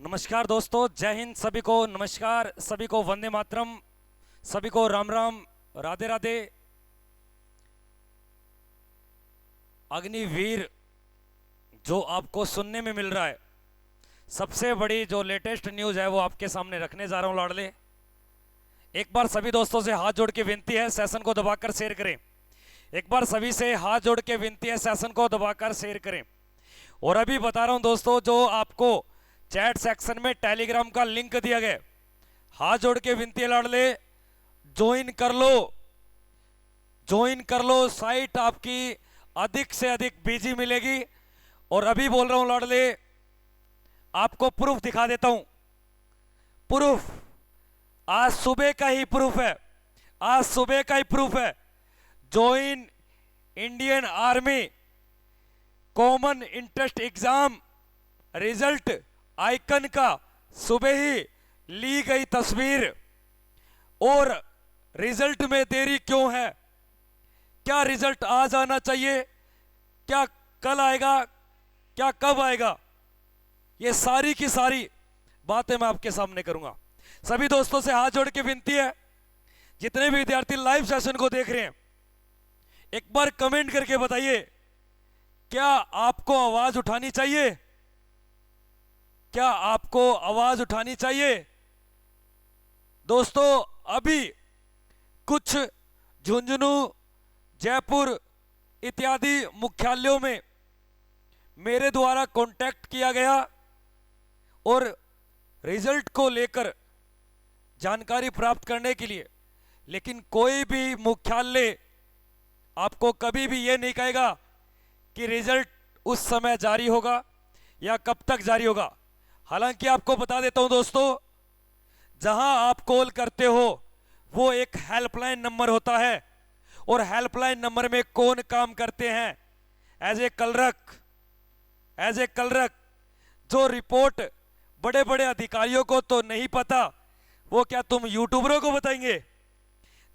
नमस्कार दोस्तों, जय हिंद सभी को। नमस्कार सभी को, वंदे मातरम सभी को, राम राम, राधे राधे। अग्निवीर जो आपको सुनने में मिल रहा है, सबसे बड़ी जो लेटेस्ट न्यूज़ है वो आपके सामने रखने जा रहा हूं लाडले। एक बार सभी दोस्तों से हाथ जोड़ के विनती है, सेशन को दबाकर शेयर करें। एक बार सभी से हाथ जोड़ के विनती है, सेशन को दबाकर शेयर करें। और अभी बता रहा हूं दोस्तों, जो आपको चैट सेक्शन में टेलीग्राम का लिंक दिया गया, हाथ जोड़ के विनती है लाडले, ज्वाइन कर लो, ज्वाइन कर लो। साइट आपकी अधिक से अधिक बिजी मिलेगी। और अभी बोल रहा हूं लाडले, आपको प्रूफ दिखा देता हूं। प्रूफ आज सुबह का ही प्रूफ है, आज सुबह का ही प्रूफ है। Join Indian army common interest exam result icon का सुबह ही ली गई तस्वीर। और रिजल्ट में देरी क्यों है? क्या रिजल्ट आज आना चाहिए? क्या कल आएगा? क्या कब आएगा? ये सारी की सारी बातें मैं आपके सामने करूंगा। सभी दोस्तों से हाथ जोड़ के विनती है, जितने भी विद्यार्थी लाइव सेशन को देख रहे हैं, एक बार कमेंट करके बताइए, क्या आपको आवाज उठानी चाहिए? क्या आपको आवाज उठानी चाहिए? दोस्तों, अभी कुछ झुंझुनू, जयपुर इत्यादि मुख्यालयों में मेरे द्वारा कांटेक्ट किया गया और रिजल्ट को लेकर जानकारी प्राप्त करने के लिए। लेकिन कोई भी मुख्यालय आपको कभी भी यह नहीं कहेगा कि रिजल्ट उस समय जारी होगा या कब तक जारी होगा। हालांकि आपको बता देता हूं दोस्तों, जहां आप कॉल करते हो वो एक हेल्पलाइन नंबर होता है, और हेल्पलाइन नंबर में कौन काम करते हैं? As a clerk, as a clerk. जो रिपोर्ट बड़े बड़े अधिकारियों को तो नहीं पता, वो क्या तुम यूट्यूबरों को बताएंगे?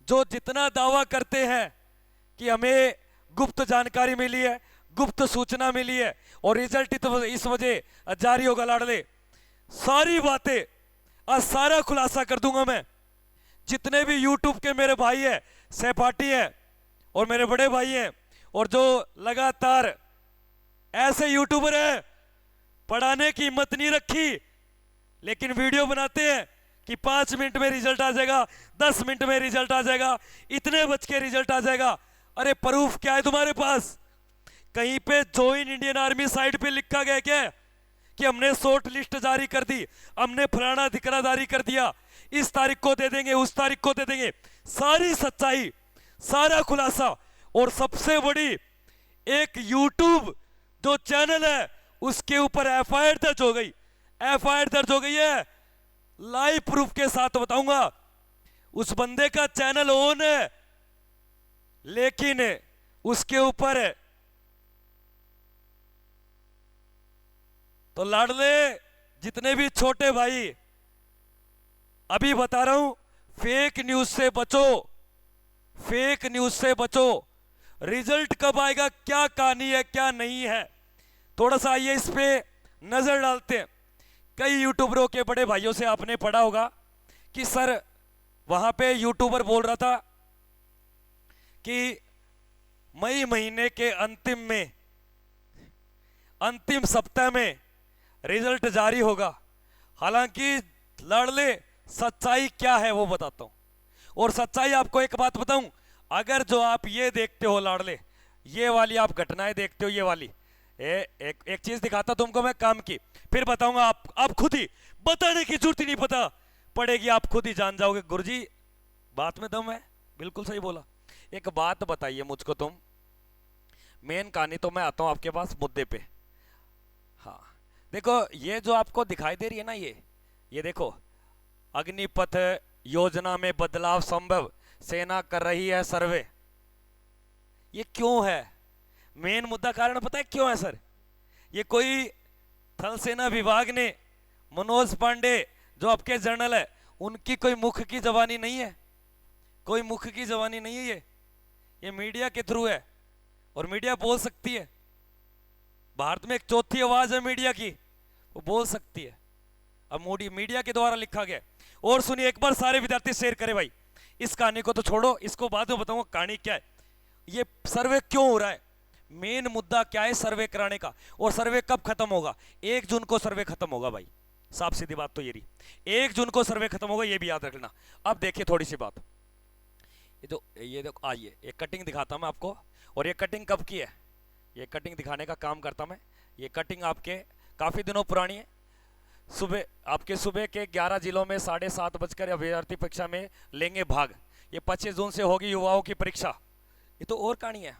जो जितना दावा करते हैं कि हमें गुप्त जानकारी मिली है, गुप्त सूचना मिली है और रिजल्ट इस वजह जारी होगा लाडले, सारी बातें आज सारा खुलासा कर दूंगा मैं। जितने भी यूट्यूब के मेरे भाई हैं, सहपाठी हैं और मेरे बड़े भाई हैं, और जो लगातार ऐसे यूट्यूबर हैं, पढ़ाने की हिम्मत नहीं रखी लेकिन वीडियो बनाते हैं कि 5 मिनट में रिजल्ट आ जाएगा, 10 मिनट में रिजल्ट आ जाएगा, इतने बज के रिजल्ट आ जाएगा। अरे प्रूफ क्या है तुम्हारे पास? कहीं पे ज्वाइन इंडियन आर्मी साइट पे लिखा गया क्या कि हमने शॉर्ट लिस्ट जारी कर दी, हमने फलाना धिकरा जारी कर दिया, इस तारीख को दे देंगे, उस तारीख को दे देंगे? सारी सच्चाई, सारा खुलासा। और सबसे बड़ी, एक यूट्यूब जो चैनल है उसके ऊपर एफआईआर दर्ज हो गई, एफआईआर दर्ज हो गई है। लाइव प्रूफ के साथ बताऊंगा। उस बंदे का चैनल ऑन है लेकिन उसके ऊपर है। तो लाडले, जितने भी छोटे भाई, अभी बता रहा हूं, फेक न्यूज से बचो, फेक न्यूज से बचो। रिजल्ट कब आएगा, क्या कहानी है, क्या नहीं है, थोड़ा सा आइए इस पे नजर डालते हैं। कई यूट्यूबरों के बड़े भाइयों से आपने पढ़ा होगा कि सर, वहां पे यूट्यूबर बोल रहा था कि मई महीने के अंतिम में, अंतिम सप्ताह में रिजल्ट जारी होगा। हालांकि लाडले, सच्चाई क्या है वो बताता हूं। और सच्चाई आपको एक बात बताऊं, अगर जो आप ये देखते हो लाडले, ये वाली आप घटनाएं देखते हो, ये वाली एक चीज दिखाता तुमको मैं काम की, फिर बताऊंगा। आप खुद ही, बताने की जरूरत ही नहीं पता पड़ेगी, आप खुद ही जान जाओगे। गुरुजी, बात में दम है, बिल्कुल सही बोला। एक बात बताइए मुझको तुम, मेन कहानी तो मैं आता हूं आपके पास मुद्दे पे। हाँ देखो, ये जो आपको दिखाई दे रही है ना, ये देखो, अग्निपथ योजना में बदलाव संभव, सेना कर रही है सर्वे। ये क्यों है? मेन मुद्दा कारण पता है क्यों है सर? ये कोई थल सेना विभाग ने, मनोज पांडे जो आपके जर्नल है, उनकी कोई मुख की जबानी नहीं है, कोई मुख की जबानी नहीं है। ये मीडिया के थ्रू है और मीडिया बोल सकती है। भारत में एक चौथी आवाज है मीडिया की, वो बोल सकती है। अब मोदी मीडिया के द्वारा लिखा गया। और सुनिए एक बार, सारे विद्यार्थी शेयर करें भाई। इस कहानी को तो छोड़ो, इसको बाद में बताऊंगा कहानी क्या है, ये सर्वे क्यों हो रहा है, मेन मुद्दा क्या है सर्वे कराने का। और सर्वे कब खत्म होगा? 1 जून को सर्वे खत्म होगा भाई, साफ सीधी बात तो ये रही, 1 जून को सर्वे खत्म होगा, ये भी याद रखना। अब देखिए थोड़ी सी बात, ये देखो, आइए एक कटिंग दिखाता मैं आपको। और ये कटिंग कब की है, ये कटिंग दिखाने का काम करता मैं। ये कटिंग आपके काफी दिनों पुरानी है। सुबह के 11 जिलों में 7:30 बजकर अभ्यर्थी परीक्षा में लेंगे भाग। ये 25 जून से होगी युवाओं की परीक्षा। ये तो और कहानी है।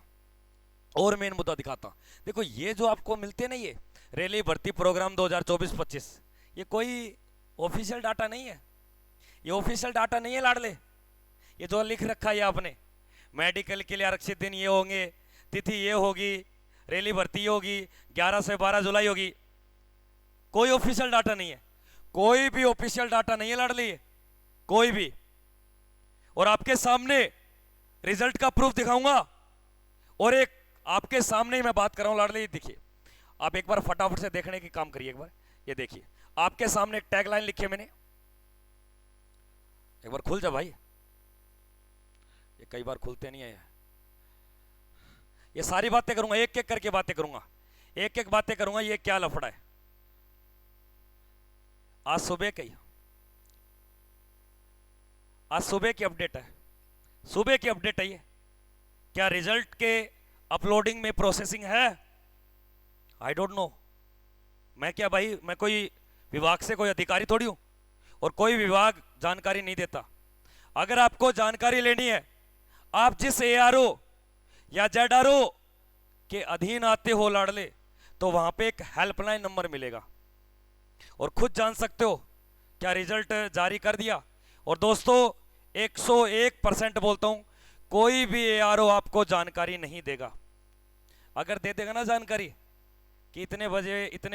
और मेन मुद्दा दिखाता हूं, देखो ये जो आपको मिलते हैं ना, ये रेलवे भर्ती प्रोग्राम 2024-25, ये कोई ऑफिशियल डाटा नहीं है, ये ऑफिशियल डाटा नहीं है लाडले। ये जो लिख रखा है आपने, मेडिकल के लिए आरक्षित दिन ये होंगे, तिथि ये होगी, रेलवे भर्ती ये होगी, 11 से 12 जुलाई होगी, कोई ऑफिशियल डाटा नहीं है, कोई भी ऑफिशियल डाटा नहीं है लाडली, कोई भी। और आपके सामने रिजल्ट का प्रूफ दिखाऊंगा, और एक आपके सामने ही मैं बात कर रहा हूं लाडली। देखिए आप एक बार फटाफट से देखने की काम करिए, एक बार ये देखिए, आपके सामने एक टैगलाइन लिखी है मैंने, एक बार खुल जा भाई, ये कई बार खुलते नहीं है। ये सारी बातें करूंगा, एक एक करके बातें करूंगा, एक एक बातें करूंगा, ये क्या लफड़ा है। आज सुबह की अपडेट है, सुबह की अपडेट है ये। क्या रिजल्ट के अपलोडिंग में प्रोसेसिंग है? I don't know. मैं क्या भाई, मैं कोई विभाग से कोई अधिकारी थोड़ी हूं, और कोई विभाग जानकारी नहीं देता। अगर आपको जानकारी लेनी है, आप जिस एआरओ या जेडआरओ के अधीन आते हो लाडले, तो वहां पे एक हेल्पलाइन नंबर मिलेगा, और खुद जान सकते हो क्या रिजल्ट जारी कर दिया। और दोस्तों 101% बोलता हूं, कोई भी एआरओ आपको जानकारी नहीं देगा। अगर दे देगा ना जानकारी कि इतने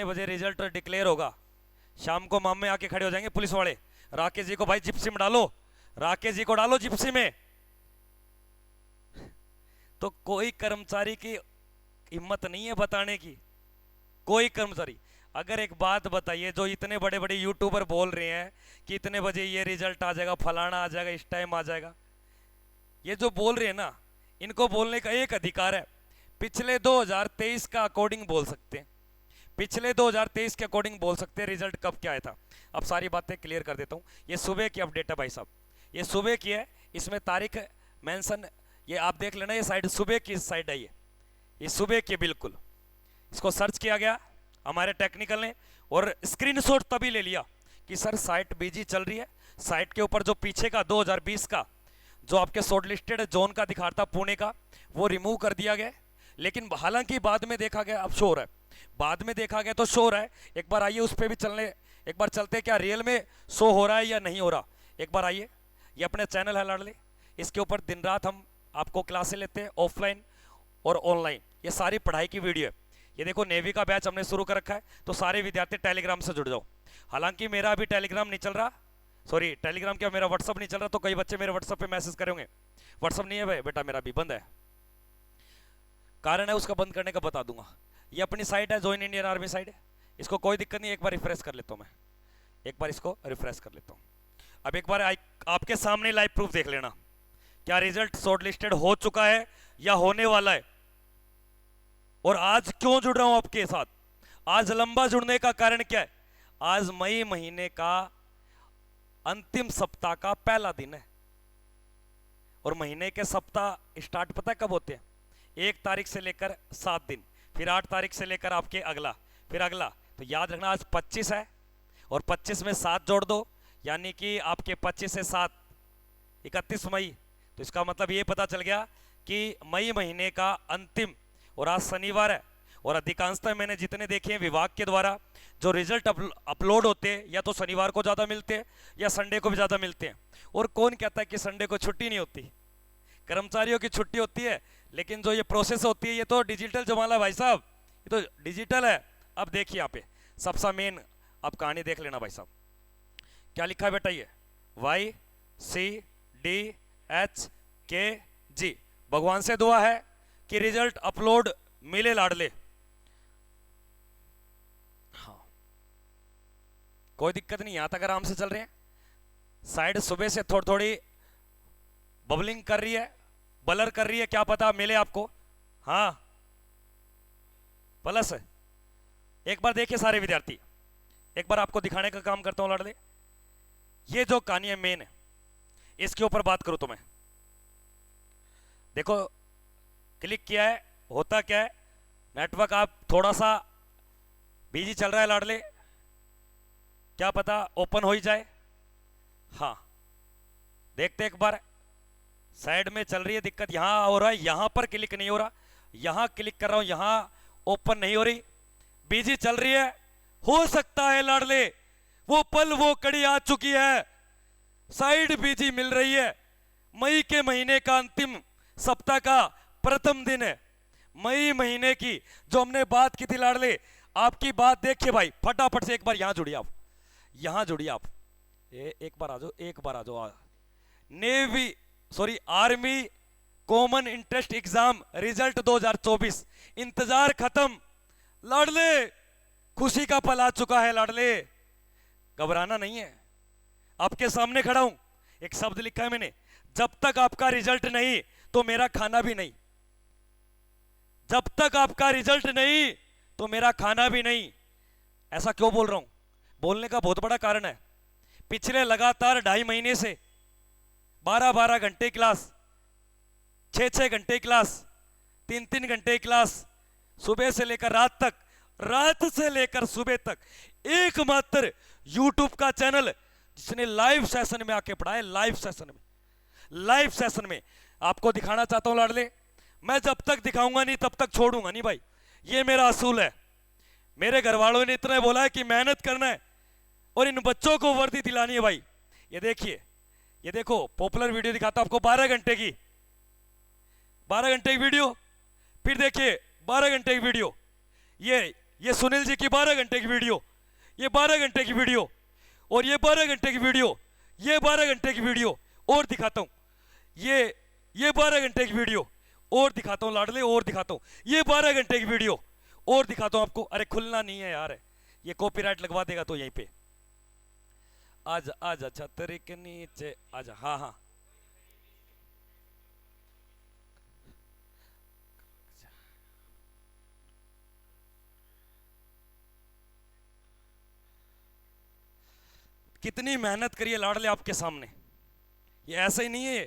बजे रिजल्ट डिक्लेयर होगा, शाम को मामले आके खड़े हो जाएंगे पुलिस वाले, राकेश जी को भाई जिप्सी में डालो, राकेश जी को डालो जिप्सी में, तो कोई कर्मचारी की हिम्मत नहीं है बताने की, कोई कर्मचारी। अगर एक बात बताइए, जो इतने बड़े बड़े यूट्यूबर बोल रहे हैं कि इतने बजे ये रिजल्ट आ जाएगा, फलाना आ जाएगा, इस टाइम आ जाएगा, ये जो बोल रहे हैं ना, इनको बोलने का एक अधिकार है, पिछले 2023 का अकॉर्डिंग बोल सकते हैं, पिछले 2023 के अकॉर्डिंग बोल सकते हैं रिजल्ट कब क्या आया था। अब सारी बातें क्लियर कर देता हूं। ये सुबह की अपडेट है भाई साहब, ये सुबह की है, इसमें तारीख मेंशन, ये आप देख लेना, ये साइड सुबह की साइड है, ये सुबह की बिल्कुल। इसको सर्च किया गया हमारे टेक्निकल ने, और स्क्रीनशॉट तभी ले लिया कि सर साइट बिजी चल रही है। साइट के ऊपर जो पीछे का 2020 का जो आपके शॉर्ट लिस्टेड जोन का दिखाता पुणे का, वो रिमूव कर दिया गया। लेकिन हालांकि बाद में देखा गया, अब शो हो रहा है, बाद में देखा गया तो शो हो रहा है। एक बार आइए उस पर भी चलने, एक बार चलते, क्या रियल में शो हो रहा है या नहीं हो रहा। एक बार आइए, ये अपने चैनल है लाडले, इसके ऊपर दिन रात हम आपको क्लासें लेते हैं, ऑफलाइन और ऑनलाइन, ये सारी पढ़ाई की वीडियो है। ये देखो नेवी का बैच हमने शुरू कर रखा है, तो सारे विद्यार्थी टेलीग्राम से जुड़ जाओ। हालांकि मेरा अभी टेलीग्राम नहीं चल रहा, सॉरी टेलीग्राम क्या, मेरा व्हाट्सअप नहीं चल रहा, तो कई बच्चे मेरे व्हाट्सअप पे मैसेज करेंगे, व्हाट्सअप नहीं है भाई बेटा मेरा भी बंद है, कारण है उसका बंद करने का बता दूंगा। ये अपनी साइट है, ज्वाइन इंडियन आर्मी साइट है, इसको कोई दिक्कत नहीं, एक बार रिफ्रेश कर लेता हूं मैं, एक बार इसको रिफ्रेश कर लेता हूं। अब एक बार आपके सामने लाइव प्रूफ देख लेना, क्या रिजल्ट शॉर्ट लिस्टेड हो चुका है या होने वाला है। और आज क्यों जुड़ रहा हूं आपके साथ, आज लंबा जुड़ने का कारण क्या है, आज मई महीने का अंतिम सप्ताह का पहला दिन है, और महीने के सप्ताह स्टार्ट पता है कब होते हैं, 1 तारीख से लेकर 7 दिन, फिर 8 तारीख से लेकर आपके अगला, फिर अगला। तो याद रखना आज 25 है, और 25 में 7 जोड़ दो, यानी कि आपके 25 से 7 31 मई। तो इसका मतलब ये पता चल गया कि मई महीने का अंतिम, और आज शनिवार है, और अधिकांशतः मैंने जितने देखे हैं विभाग के द्वारा जो रिजल्ट अपलोड होते हैं, या तो शनिवार को ज़्यादा मिलते हैं या संडे को भी ज़्यादा मिलते हैं। और कौन कहता है कि संडे को छुट्टी नहीं होती, कर्मचारियों की छुट्टी होती है, लेकिन जो ये प्रोसेस होती है ये तो डिजिटल जमाना भाई साहब, ये तो डिजिटल है। अब देखिए यहाँ पे सबसे मेन, आप कहानी देख लेना भाई साहब, क्या लिखा है बेटा, ये YCDHKG, भगवान से दुआ है कि रिजल्ट अपलोड मिले लाडले। हाँ कोई दिक्कत नहीं, यहां तक आराम से चल रहे हैं। साइड सुबह से थोड़ी थोड़ी बबलिंग कर रही है, बलर कर रही है, क्या पता मिले आपको। हाँ प्लस है। एक बार देखिए सारे विद्यार्थी, एक बार आपको दिखाने का काम करता हूं लाडले। ये जो कहानी है मेन है, इसके ऊपर बात करूं तो मैं देखो क्लिक किया है, होता क्या है, नेटवर्क आप थोड़ा सा बिजी चल रहा है लाडले, क्या पता ओपन हो ही जाए। हाँ देखते एक बार, साइड में चल रही है दिक्कत, यहां हो रहा है, यहां पर क्लिक नहीं हो रहा, यहां क्लिक कर रहा हूं, यहां ओपन नहीं हो रही, बिजी चल रही है। हो सकता है लाडले वो पल वो कड़ी आ चुकी है, साइड बिजी मिल रही है। मई के महीने का अंतिम सप्ताह का प्रथम दिन है, मई महीने की जो हमने बात की थी लाडले। आपकी बात देखिए भाई, फटाफट से एक बार यहां जुड़िए आप, यहां जुड़िए आप, एक बार आ जाओ, एक बार आ जाओ। Navy sorry army common interest exam result 2024, इंतजार खत्म लाडले, खुशी का पल आ चुका है लाडले, घबराना नहीं है। आपके सामने खड़ा हूं, एक शब्द लिखा है मैंने, जब तक आपका रिजल्ट नहीं तो मेरा खाना भी नहीं, जब तक आपका रिजल्ट नहीं तो मेरा खाना भी नहीं। ऐसा क्यों बोल रहा हूं, बोलने का बहुत बड़ा कारण है। पिछले लगातार 2.5 महीने से 12-12 घंटे क्लास, 6-6 घंटे क्लास, 3-3 घंटे क्लास, सुबह से लेकर रात तक, रात से लेकर सुबह तक, एकमात्र यूट्यूब का चैनल जिसने लाइव सेशन में आके पढ़ाया, लाइव सेशन में, लाइव सेशन में। आपको दिखाना चाहता हूं लाडले, मैं जब तक दिखाऊंगा नहीं तब तक छोड़ूंगा नहीं भाई, ये मेरा असूल है। मेरे घर वालों ने इतना बोला है कि मेहनत करना है और इन बच्चों को वर्दी दिलानी है भाई। ये देखिए, ये देखो पॉपुलर वीडियो दिखाता हूं आपको, 12 घंटे की, 12 घंटे की वीडियो, फिर देखिए 12 घंटे की वीडियो, ये सुनील जी की 12 घंटे की वीडियो, ये 12 घंटे की वीडियो, और ये 12 घंटे की वीडियो, ये 12 घंटे की वीडियो, और दिखाता हूं ये 12 घंटे की वीडियो, और दिखाता हूं लाडले, और दिखाता हूं ये 12 घंटे की वीडियो, और दिखाता हूं आपको। अरे खुलना नहीं है यार, ये कॉपीराइट लगवा देगा तो यहीं पे। आजा आजा छतरी के नीचे आजा, हाँ हाँ कितनी मेहनत करिए लाडले आपके सामने, ये ऐसे ही नहीं है,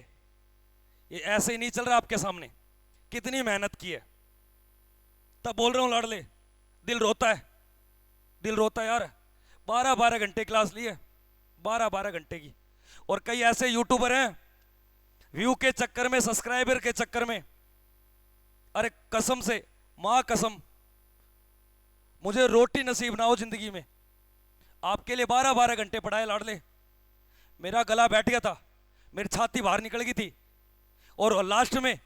ये ऐसे ही नहीं चल रहा आपके सामने, कितनी मेहनत की है। तब बोल रहा हूं लाडले, दिल रोता है, दिल रोता है यार। 12-12 घंटे क्लास ली है, 12-12 घंटे की। और कई ऐसे यूट्यूबर हैं, व्यू के चक्कर में, सब्सक्राइबर के चक्कर में, अरे कसम से, मां कसम, मुझे रोटी नसीब ना हो जिंदगी में, आपके लिए 12-12 घंटे पढ़ाए लाडले। मेरा गला बैठ गया था, मेरी छाती बाहर निकल गई थी, और लास्ट में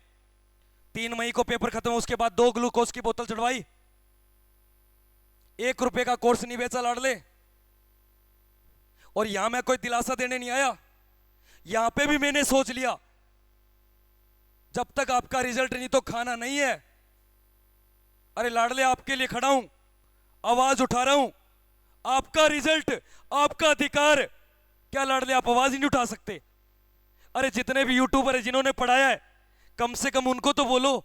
3 मई को पेपर खत्म, उसके बाद 2 ग्लूकोज की बोतल चढ़वाई, 1 रुपए का कोर्स नहीं बेचा लाडले। और यहां मैं कोई दिलासा देने नहीं आया, यहां पे भी मैंने सोच लिया जब तक आपका रिजल्ट नहीं तो खाना नहीं है। अरे लाडले आपके लिए खड़ा हूं, आवाज उठा रहा हूं, आपका रिजल्ट, आपका अधिकार। क्या लाडले आप आवाज ही नहीं उठा सकते? अरे जितने भी यूट्यूबर है जिन्होंने पढ़ाया है, कम से कम उनको तो बोलो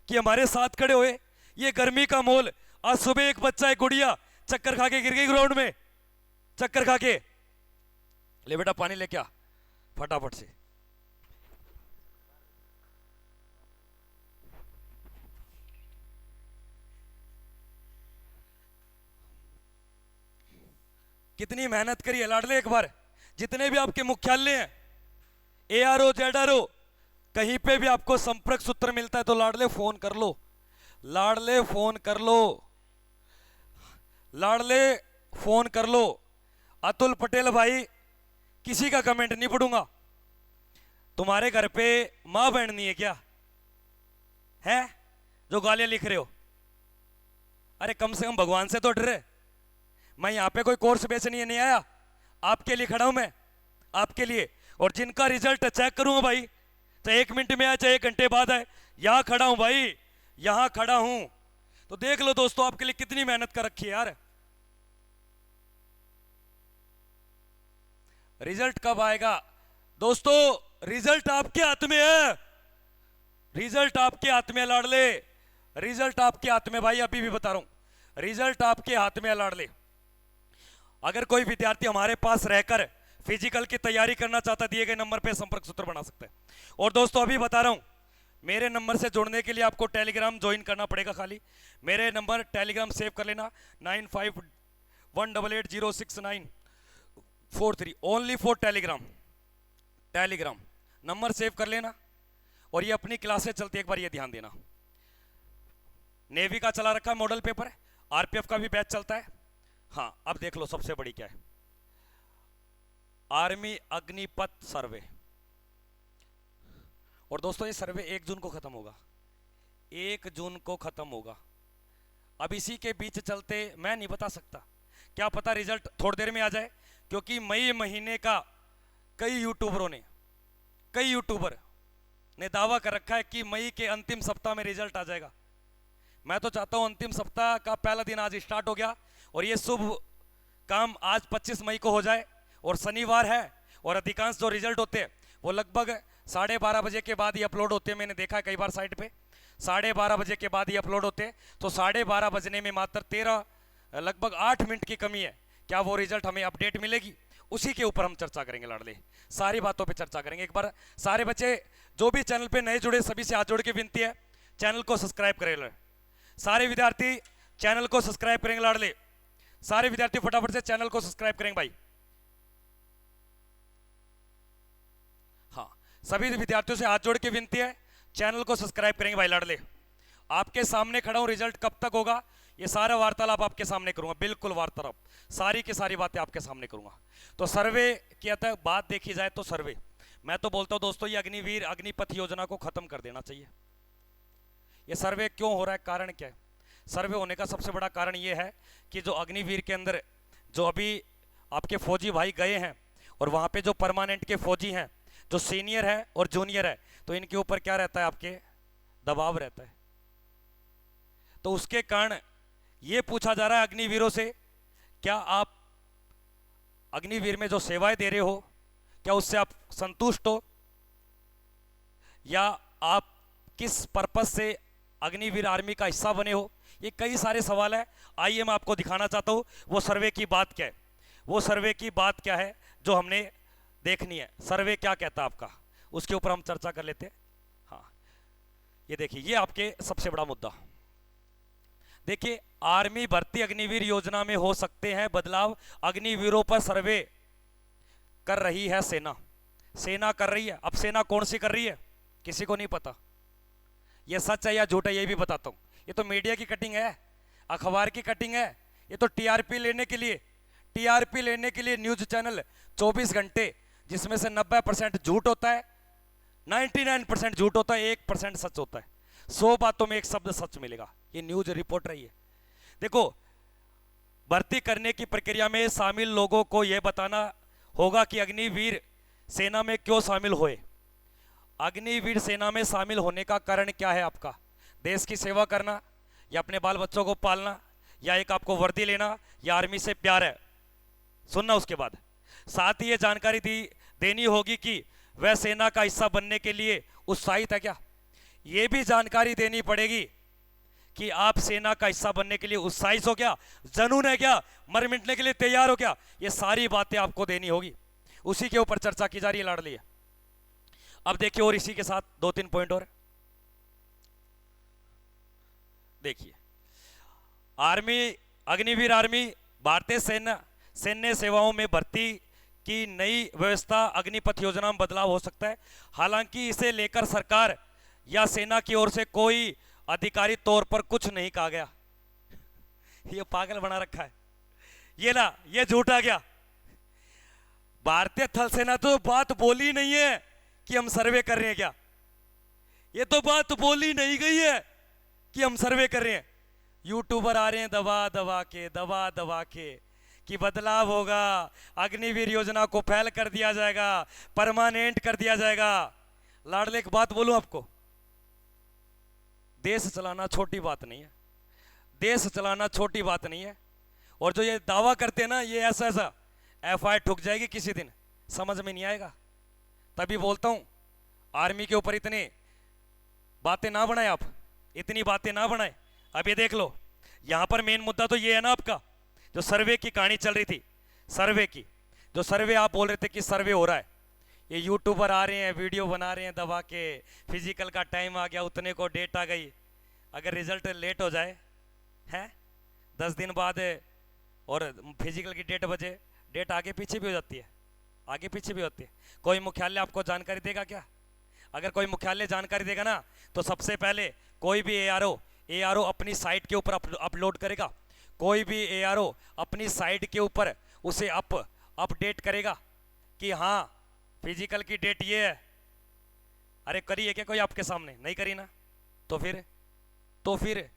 कि हमारे साथ खड़े हुए। ये गर्मी का मोल, आज सुबह एक बच्चा, एक गुड़िया चक्कर खा के गिर गई ग्राउंड में, चक्कर खा के। ले बेटा पानी लेके आ फटाफट से। कितनी मेहनत करी है लाडले। एक बार जितने भी आपके मुख्यालय हैं, ARO ZRO, कहीं पे भी आपको संपर्क सूत्र मिलता है तो लाडले फोन कर लो, लाडले फोन कर लो, लाडले फोन कर लो। अतुल पटेल भाई, किसी का कमेंट नहीं पढ़ूंगा। तुम्हारे घर पे मां बहन नहीं है क्या, है जो गालियां लिख रहे हो? अरे कम से कम भगवान से तो डरे। मैं यहां पे कोई कोर्स बेचने नहीं आया, आपके लिए खड़ा हूं मैं, आपके लिए। और जिनका रिजल्ट चेक करूंगा भाई, चाहे 1 मिनट में आए चाहे 1 घंटे बाद आए, यहां खड़ा हूं भाई, यहां खड़ा हूं। तो देख लो दोस्तों, आपके लिए कितनी मेहनत कर रखी है यार। रिजल्ट कब आएगा दोस्तों? रिजल्ट आपके हाथ में है, रिजल्ट आपके हाथ में लाडले, रिजल्ट आपके हाथ में भाई, अभी भी बता रहा हूं, रिजल्ट आपके हाथ में लाडले। अगर कोई विद्यार्थी हमारे पास रहकर फिजिकल की तैयारी करना चाहता, दिए गए नंबर पे संपर्क सूत्र बना सकता है। और दोस्तों अभी बता रहा हूं, मेरे नंबर से जुड़ने के लिए आपको टेलीग्राम ज्वाइन करना पड़ेगा। खाली मेरे नंबर टेलीग्राम सेव कर लेना, 9518806943, only for Telegram. Telegram number save कर लेना। और ये अपनी क्लासेस चलती है, एक बार ये ध्यान देना। नेवी का चला रखा मॉडल पेपर, आरपीएफ का भी बैच चलता है। हाँ अब देख लो सबसे बड़ी क्या है, आर्मी अग्निपथ सर्वे। और दोस्तों ये सर्वे 1 जून को खत्म होगा, 1 जून को खत्म होगा। अब इसी के बीच चलते मैं नहीं बता सकता, क्या पता रिजल्ट थोड़ी देर में आ जाए, क्योंकि मई महीने का कई यूट्यूबर ने दावा कर रखा है कि मई के अंतिम सप्ताह में रिजल्ट आ जाएगा। मैं तो चाहता हूं अंतिम सप्ताह का पहला दिन आज स्टार्ट हो गया और ये शुभ काम आज 25 मई को हो जाए, और शनिवार है, और अधिकांश जो रिजल्ट होते हैं वो लगभग 12:30 बजे के बाद ही अपलोड होते हैं। मैंने देखा है कई बार साइट पे 12:30 बजे के बाद ही अपलोड होते हैं। तो 12:30 बजने में मात्र लगभग 8 मिनट की कमी है। क्या वो रिजल्ट हमें अपडेट मिलेगी? उसी के ऊपर हम चर्चा करेंगे लाडले, सारी बातों पे चर्चा करेंगे। एक बार सारे बच्चे जो भी चैनल पे नए जुड़े सभी से हाथ जोड़ के विनती है, चैनल को सब्सक्राइब करें। सारे विद्यार्थी चैनल को सब्सक्राइब करेंगे लाडले, सारे विद्यार्थी फटाफट से चैनल को सब्सक्राइब करेंगे भाई। हाँ सभी विद्यार्थियों से हाथ जोड़ के विनती है, चैनल को सब्सक्राइब करेंगे भाई लाडले। आपके सामने खड़ा हूं, रिजल्ट कब तक होगा ये सारा वार्तालाप आपके सामने करूंगा, बिल्कुल वार्तालाप, सारी की सारी बातें आपके सामने करूंगा। तो सर्वे की बात देखी जाए तो सर्वे, मैं तो बोलता हूं दोस्तों ये अग्निवीर अग्निपथ योजना को खत्म कर देना चाहिए। ये सर्वे क्यों हो रहा है, कारण क्या है? सर्वे होने का सबसे बड़ा कारण ये है कि जो अग्निवीर के अंदर जो अभी आपके फौजी भाई गए हैं, और वहां पे जो परमानेंट के फौजी हैं, जो सीनियर है और जूनियर है, तो इनके ऊपर क्या रहता है, आपके दबाव रहता है। तो उसके कारण ये पूछा जा रहा है अग्निवीरों से, क्या आप अग्निवीर में जो सेवाएं दे रहे हो क्या उससे आप संतुष्ट हो, या आप किस पर्पस से अग्निवीर आर्मी का हिस्सा बने हो? ये कई सारे सवाल है। आइए मैं आपको दिखाना चाहता हूं वो सर्वे की बात क्या है, वो सर्वे की बात क्या है जो हमने देखनी है। सर्वे क्या कहता है आपका, उसके ऊपर हम चर्चा कर लेते हैं। हाँ ये देखिए, ये आपके सबसे बड़ा मुद्दा देखिए, आर्मी भर्ती अग्निवीर योजना में हो सकते हैं बदलाव, अग्निवीरों पर सर्वे कर रही है सेना। सेना कर रही है। अब सेना कौन सी कर रही है किसी को नहीं पता, ये सच है या झूठ है ये भी बताता हूं। ये तो मीडिया की कटिंग है, अखबार की कटिंग है, ये तो टीआरपी लेने के लिए, टीआरपी लेने के लिए न्यूज चैनल 24 घंटे, जिसमें से 90% झूठ होता है, 99% झूठ होता है, 1% सच होता है। 100 बातों में 1 शब्द सच मिलेगा। ये न्यूज रिपोर्ट रही है। देखो, भर्ती करने की प्रक्रिया में शामिल लोगों को यह बताना होगा कि अग्निवीर सेना में क्यों शामिल हुए। अग्निवीर सेना में शामिल होने का कारण क्या है आपका? देश की सेवा करना, या अपने बाल बच्चों को पालना, या एक आपको वर्दी लेना, या आर्मी से प्यार है? सुनना उसके बाद साथ ही ये जानकारी देनी होगी कि वह सेना का हिस्सा बनने के लिए उत्साहित है क्या। ये भी जानकारी देनी पड़ेगी कि आप सेना का हिस्सा बनने के लिए उत्साहित हो क्या, जनून है क्या, मर मिटने के लिए तैयार हो क्या। ये सारी बातें आपको देनी होगी, उसी के ऊपर चर्चा की जा रही है लाडली। अब देखिए, और इसी के साथ 2-3 पॉइंट और देखिए। आर्मी अग्निवीर आर्मी भारतीय सेना सैन्य सेवाओं में भर्ती की नई व्यवस्था अग्निपथ योजना में बदलाव हो सकता है। हालांकि इसे लेकर सरकार या सेना की ओर से कोई आधिकारिक तौर पर कुछ नहीं कहा गया। ये पागल बना रखा है ये ना, ये झूठ आ गया। भारतीय थल सेना तो बात बोली नहीं है कि हम सर्वे कर रहे हैं क्या, ये तो बात बोली नहीं गई है कि हम सर्वे कर रहे हैं। यूट्यूबर आ रहे हैं दबा दबा के कि बदलाव होगा, अग्निवीर योजना को फैल कर दिया जाएगा, परमानेंट कर दिया जाएगा। लाडले एक बात बोलूं आपको, देश चलाना छोटी बात नहीं है, देश चलाना छोटी बात नहीं है। और जो ये दावा करते हैं ना, ये ऐसा FIR ठुक जाएगी किसी दिन, समझ में नहीं आएगा। तभी बोलता हूं आर्मी के ऊपर इतने बातें ना बनाए, आप इतनी बातें ना बनाए। अब ये देख लो, यहां पर मेन मुद्दा तो ये है ना आपका, जो सर्वे की कहानी चल रही थी, सर्वे की, जो सर्वे आप बोल रहे थे कि सर्वे हो रहा है, ये यूट्यूबर आ रहे हैं वीडियो बना रहे हैं दबा के, फिजिकल का टाइम आ गया, उतने को डेट आ गई, अगर रिजल्ट लेट हो जाए हैं 10 दिन बाद और फिजिकल की डेट बजे, डेट आगे पीछे भी हो जाती है, आगे पीछे भी होती है। कोई मुख्यालय आपको जानकारी देगा क्या? अगर कोई मुख्यालय जानकारी देगा ना तो सबसे पहले कोई भी एआरओ अपनी साइट के ऊपर अपलोड करेगा, कोई भी एआरओ अपनी साइट के ऊपर उसे अपडेट करेगा कि हाँ फिजिकल की डेट ये है। अरे करी है क्या कोई आपके सामने? नहीं करी ना, तो फिर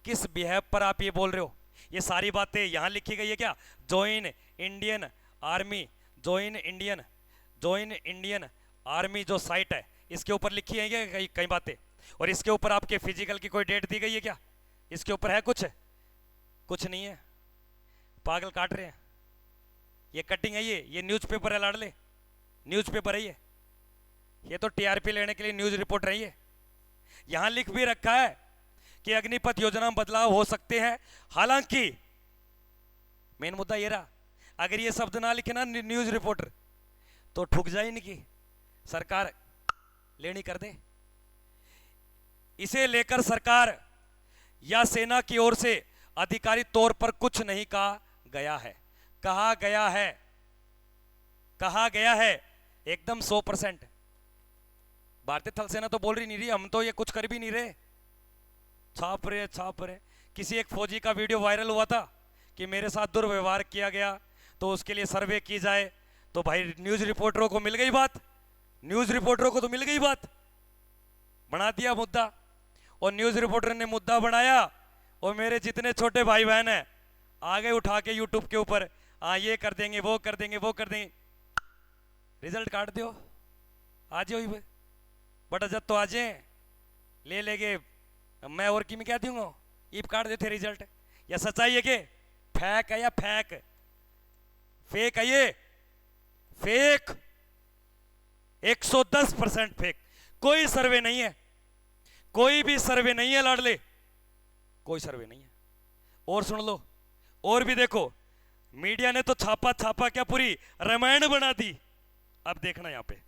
किस बिहेव पर आप ये बोल रहे हो? ये सारी बातें यहां लिखी गई है क्या? Join Indian army, join Indian army जो साइट है इसके ऊपर लिखी है क्या कई बातें? और इसके ऊपर आपके फिजिकल की कोई डेट दी गई है क्या? इसके ऊपर है कुछ? कुछ नहीं है, पागल काट रहे हैं। ये कटिंग है, ये न्यूज़पेपर है लाडले, न्यूज़पेपर है ये तो टीआरपी लेने के लिए न्यूज़ रिपोर्ट रही है। यहां लिख भी रखा है कि अग्निपथ योजना में बदलाव हो सकते हैं, हालांकि मेन मुद्दा ये रहा, अगर ये शब्द ना लिखे ना न्यूज़ रिपोर्टर तो ठुक जाए इनकी सरकार, लेनी कर दे। इसे लेकर सरकार या सेना की ओर से आधिकारिक तौर पर कुछ नहीं कहा गया है। कहा गया है एकदम 100%। भारतीय थल सेना तो बोल रही नहीं रही, हम तो ये कुछ कर भी नहीं रहे, छाप रहे। किसी एक फौजी का वीडियो वायरल हुआ था कि मेरे साथ दुर्व्यवहार किया गया तो उसके लिए सर्वे की जाए, तो भाई न्यूज़ रिपोर्टरों को मिल गई बात, बना दिया मुद्दा। और न्यूज़ रिपोर्टर ने मुद्दा बनाया और मेरे जितने छोटे भाई बहन हैं आगे उठा के यूट्यूब के ऊपर, हाँ ये कर देंगे, वो कर देंगे, रिजल्ट काट दो, आ जाओ भाई, बट जब तो आ जाए ले लेंगे, मैं और की मैं क्या दूंगा, ईप काट देते रिजल्ट। या सच्चाई है कि फेक है, या फेक है, ये फेक, 110% फेक। कोई सर्वे नहीं है, कोई भी सर्वे नहीं है लाडले, कोई सर्वे नहीं है। और सुन लो, और भी देखो, मीडिया ने तो छापा क्या पूरी रामायण बना दी। अब देखना यहां पे,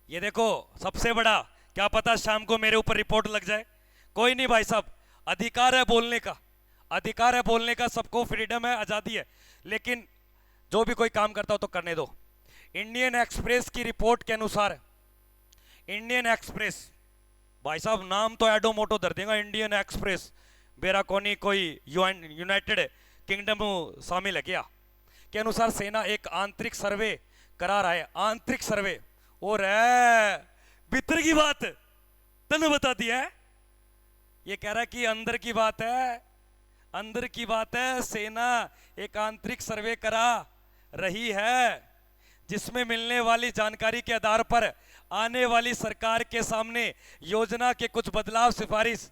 ये देखो सबसे बड़ा, क्या पता शाम को मेरे ऊपर रिपोर्ट लग जाए, कोई नहीं भाई साहब, अधिकार है बोलने का, सबको फ्रीडम है, आजादी है, लेकिन जो भी कोई काम करता हो तो करने दो। इंडियन एक्सप्रेस की रिपोर्ट के अनुसार, इंडियन एक्सप्रेस, भाई साहब नाम तो एडो मोटो धर देगा, इंडियन एक्सप्रेस, मेरा कोई यूनाइटेड किंगडम शामिल है क्या, के अनुसार सेना एक आंतरिक सर्वे करा रहा है। आंतरिक सर्वे और भीतर की बात तने बता दिया है, ये कह रहा है कि अंदर की बात है, सेना एक आंतरिक सर्वे करा रही है जिसमें मिलने वाली जानकारी के आधार पर आने वाली सरकार के सामने योजना के कुछ बदलाव सिफारिश,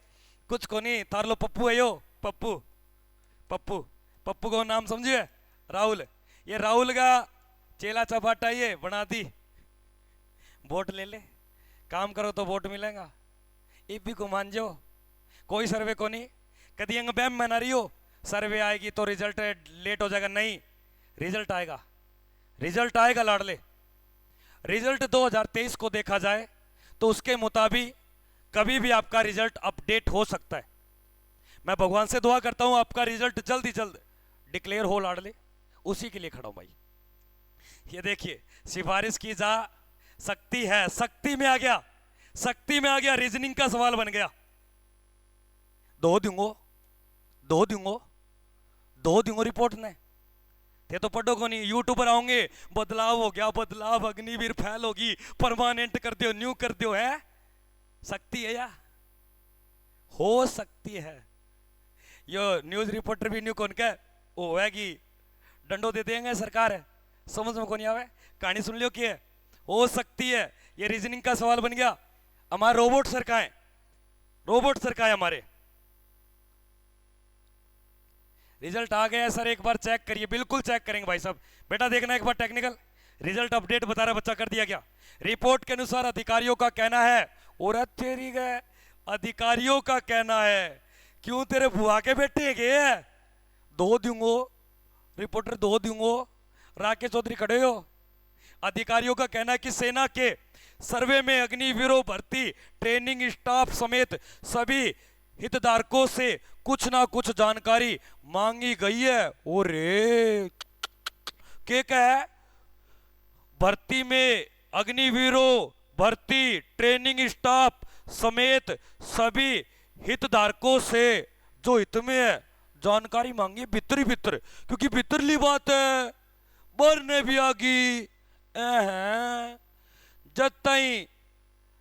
कुछ को नहीं थार लो, पप्पू है यो, पप्पू को नाम समझिए, राहुल, ये राहुल का चेला चपाटा ये बना दी, वोट ले ले, काम करो तो वोट मिलेगा, ये भी को मान जाओ, कोई सर्वे को नहीं, कभी अंग बैम मना रही हो सर्वे आएगी तो रिजल्ट लेट हो जाएगा, नहीं, रिजल्ट आएगा लाडले। रिजल्ट 2023 को देखा जाए तो उसके मुताबिक कभी भी आपका रिजल्ट अपडेट हो सकता है। मैं भगवान से दुआ करता हूं आपका रिजल्ट जल्द ही जल्द डिक्लेयर हो लाडले, उसी के लिए खड़ा हूं भाई। ये देखिए सिफारिश की जा सकती है, शक्ति में आ गया, रीजनिंग का सवाल बन गया, दो दूंगो रिपोर्ट ने, थे तो पढ़ो को नहीं, यूट्यूबर आओगे बदलाव हो गया, बदलाव अग्निवीर फैल होगी, परमानेंट कर दियो, न्यू कर दियो, है सकती है या हो सकती है। यो न्यूज रिपोर्टर भी न्यू कौन का वो है कि डंडो दे देंगे सरकार है, समझ में कौन आवे, कहानी सुन लियो कि हो सकती है, ये रीजनिंग का सवाल बन गया। हमारे रोबोट सरकार है हमारे, रिजल्ट आ गया है सर, एक बार चेक करिए, बिल्कुल चेक करेंगे भाई साहब। बेटा देखना एक बार टेक्निकल रिजल्ट अपडेट बता रहा बच्चा कर दिया गया। रिपोर्ट के अनुसार अधिकारियों का कहना है, और तेरी गए अधिकारियों का कहना है, क्यों तेरे बुआ के बेटे गए है, दो दूंगो रिपोर्टर, दो दूंगो। राकेश चौधरी खड़े हो। अधिकारियों का कहना है कि सेना के सर्वे में अग्निवीरों भर्ती ट्रेनिंग स्टाफ समेत सभी हितधारकों से कुछ ना कुछ जानकारी मांगी गई है। ओरे क्या है, भर्ती में अग्निवीरों भर्ती ट्रेनिंग स्टाफ समेत सभी हितधारकों से जो हित में है जानकारी मांगी, भीतर ही भीतर, क्योंकि भीतरली बात है बरने भी आगी। जब तई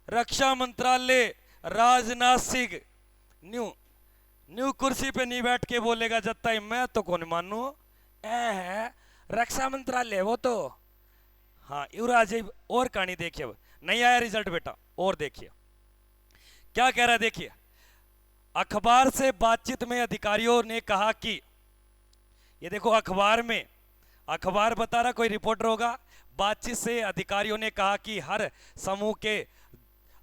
रक्षा मंत्रालय राजनाथ सिंह न्यू न्यू कुर्सी पे नहीं बैठ के बोलेगा, जब तक मैं तो कौन मानू, है रक्षा मंत्रालय वो तो। हाँ युवराज और कहानी देखिए, नहीं आया रिजल्ट बेटा, और देखिए क्या कह रहा है। देखिए अखबार से बातचीत में अधिकारियों ने कहा कि, ये देखो अखबार में, अखबार बता रहा कोई रिपोर्टर होगा, बातचीत से अधिकारियों ने कहा कि हर समूह के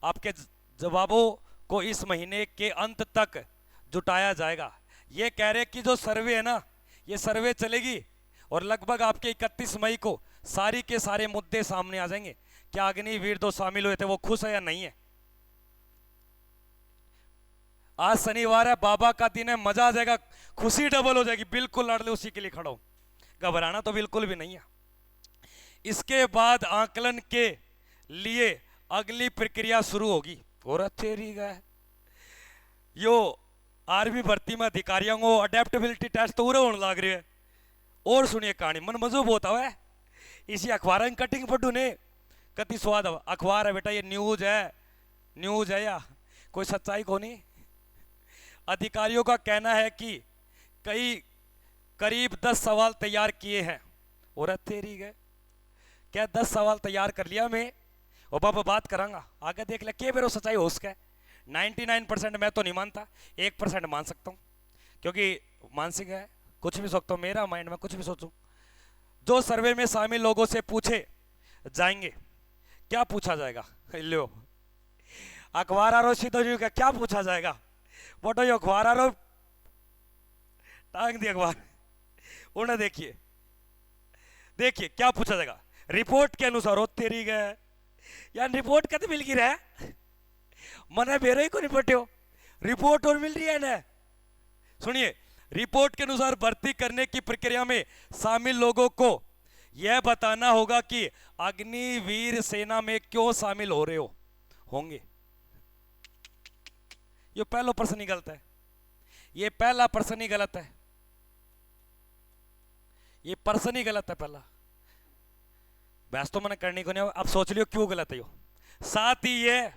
आपके जवाबों को इस महीने के अंत तक जुटाया जाएगा। ये कह रहे कि जो सर्वे है ना, ये सर्वे चलेगी और लगभग आपके 31 मई को सारी के सारे मुद्दे सामने आ जाएंगे। क्या अग्निवीर जो शामिल हुए थे वो खुश है या नहीं है। आज शनिवार है, बाबा का दिन है, मजा आ जाएगा, खुशी डबल हो जाएगी, बिल्कुल लड़ ले उसी के लिए खड़ा हो, घबराना तो बिल्कुल भी नहीं है। इसके बाद आकलन के लिए अगली प्रक्रिया शुरू होगी। और तेरी गए यो आर्मी भर्ती में अधिकारियों को अडेप्टेबिलिटी टेस्ट तो होने लग रही है। और सुनिए कहानी, मन मजो बहुत आवे, इसी अखबार की कटिंग पढ़ू ने कति स्वाद आवा। अखबार है बेटा, ये न्यूज है, न्यूज है या कोई सच्चाई को नहीं। अधिकारियों का कहना है कि करीब 10 सवाल तैयार किए हैं। और तेरी गए क्या 10 सवाल तैयार कर लिया मैं, और बाबा बात करांगा आगे देख ले के बेरो सच्चाई हो उसका। 99% मैं तो नहीं मानता, 1% मान सकता हूँ, क्योंकि मानसिक है, कुछ भी सोचता हूँ, मेरा माइंड में कुछ भी सोचूं। जो सर्वे में शामिल लोगों से पूछे जाएंगे, क्या पूछा जाएगा, लो अखबार आरो सीधो का क्या पूछा जाएगा, बोटो यो अखबार आरो टांग दी अखबार उन्हें। देखिए देखिए क्या पूछा जाएगा। रिपोर्ट के अनुसार, हो तेरी गए यार, रिपोर्ट कद मिल गई रहा मने बेरो ही को नहीं पट्यो, रिपोर्ट और मिल रही है ना। सुनिए, रिपोर्ट के अनुसार भर्ती करने की प्रक्रिया में शामिल लोगों को यह बताना होगा कि अग्निवीर सेना में क्यों शामिल हो रहे होंगे। ये पहला प्रश्न ही गलत है, ये पहला प्रश्न ही गलत है, ये प्रश्न ही गलत है पहला। बहस तो मैंने करने को नहीं, अब सोच लियो क्यों गलत है यो। साथ ही ये